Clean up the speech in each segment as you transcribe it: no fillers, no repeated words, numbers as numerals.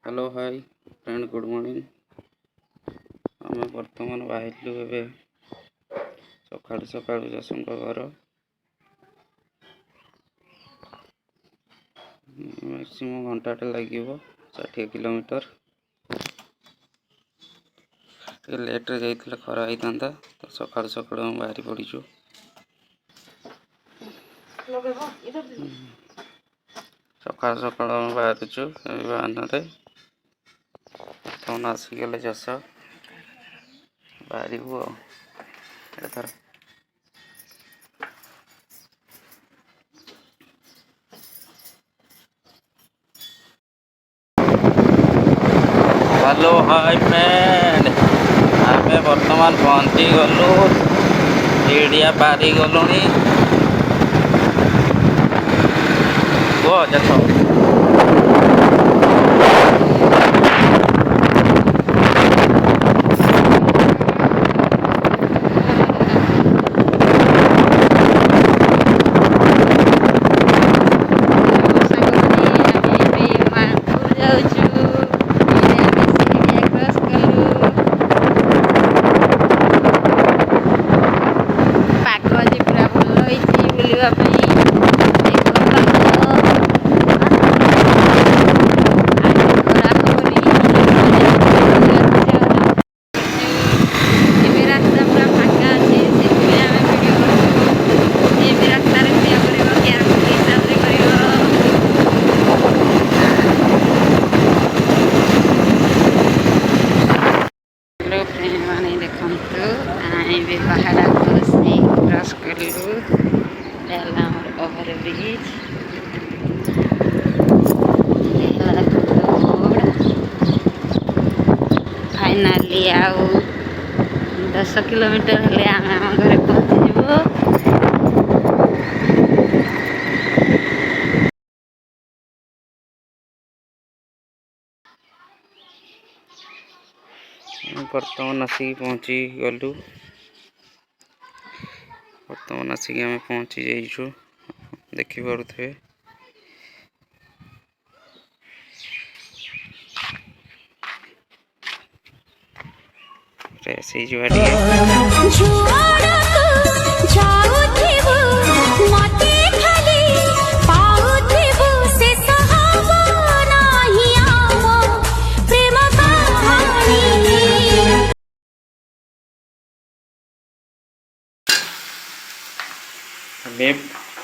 Hello hi friend good morning. आम बर्तमान बाहर ए सका सका जसों घर मैक्सिमम घंटाटे लगे 60 किलोमीटर। लेट्रे जाइए खरा होता तो सका सका बाहरी पड़ीचु। सका सका बाहरीचु बाहन तमन आसीगले जस बाहर एथर हेलो हाय फ्रेंड आम बर्तमान पहुँची गलु सीढ़िया पारी गलु देख पहाड़ क्रॉस कलु ओवर ब्रिज फाइनाली आउ 10 किलोमीटर हेले आम आम घरे पहुँचीबू। बर्तमान आसिक पहुँची गलु बर्तमान आसिक आम पहुँची जाइछु देखि पारुथे ऐसे ही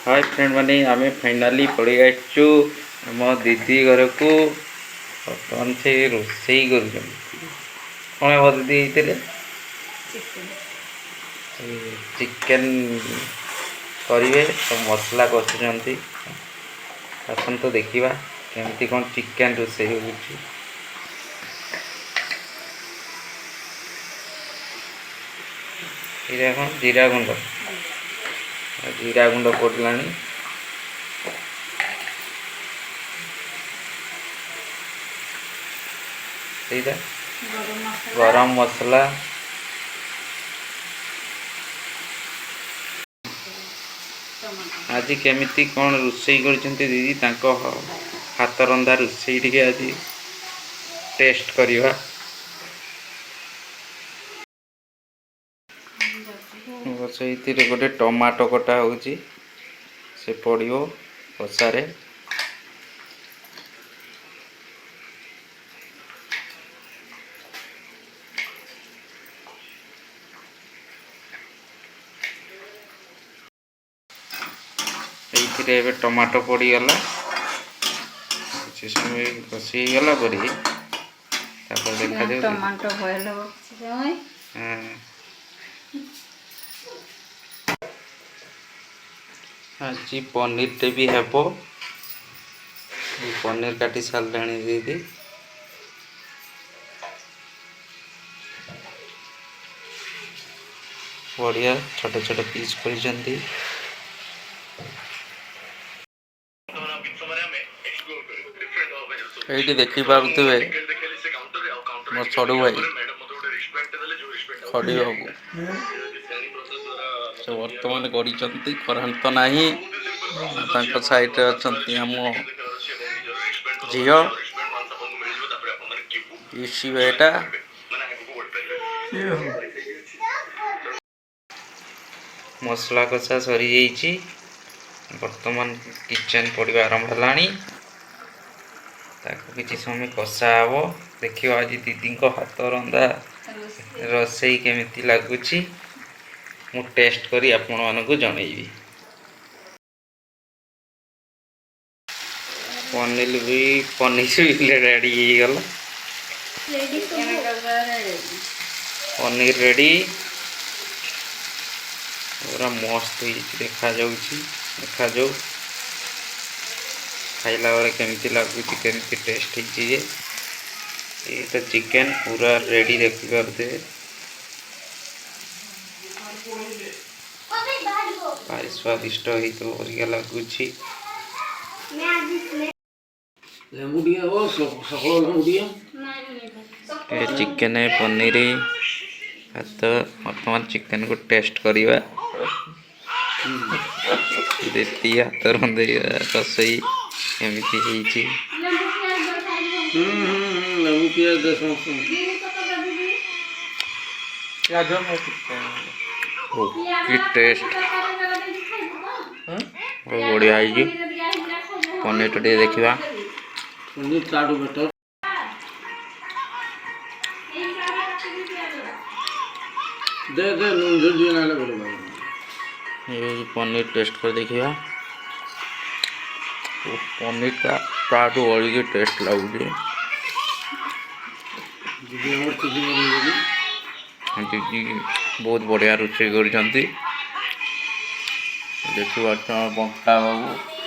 हाय फ्रेंड माने आमे फाइनाली पड़ी आइचु आम दीदी घर को बर्तमान से रोसई कर कौन हे दीदी चिकेन करेंगे तो मसला कषुँच आसन तो देखा केमती कौन चिकेन रोसई हो जीरा गुंड पड़ला गरम मसला आज केमिति कौन रोसई कर दीदी तांको हाथ रंधा रोसई टी आज टेस्ट करवा से गोटे टमाटो कटा हो से पड़ो कषारे ये टमाटो पड़गला किसी समय कषीगला पर देखा आज पनीर टे भी हेबो पनीर काटी सारे दीदी बढ़िया छोटे छोटे पीस कर देखी पारे मो छड़ू भाई खड़ी बाबू से बर्तमान करंट तो नहीं साइड रे अच्छा आम झील इसी बेटा मसला कषा सरी जाइए बर्तमान किचन पड़ा आरंभ है किसी समय कषा हे देखिए आज दीदी हाथ रंधा रोसई केमिति लगुच मु टेस्ट करी आपण मानकु जनइबी। पनीर भी रेडी हो गला पनीर रेडी पूरा मस्त देखा जाऊ खाइला बेले केमिति लगुच केमिति टेस्ट है ये तो चिकन पूरा रेडी देखी पारे भारी स्वादिष्ट हो लगुच चिकन पनीर तो बर्तमान चिकन को टेस्ट करवा देती हाथ रंधे रोसई एमती टेस्ट बढ़िया पनीर टे देखा पनीर टेस्ट कर देखा पनीर का ताठू बढ़ी टेस्ट लगुच दीदी बहुत बढ़िया रोषे कर देखा बंटा बाबू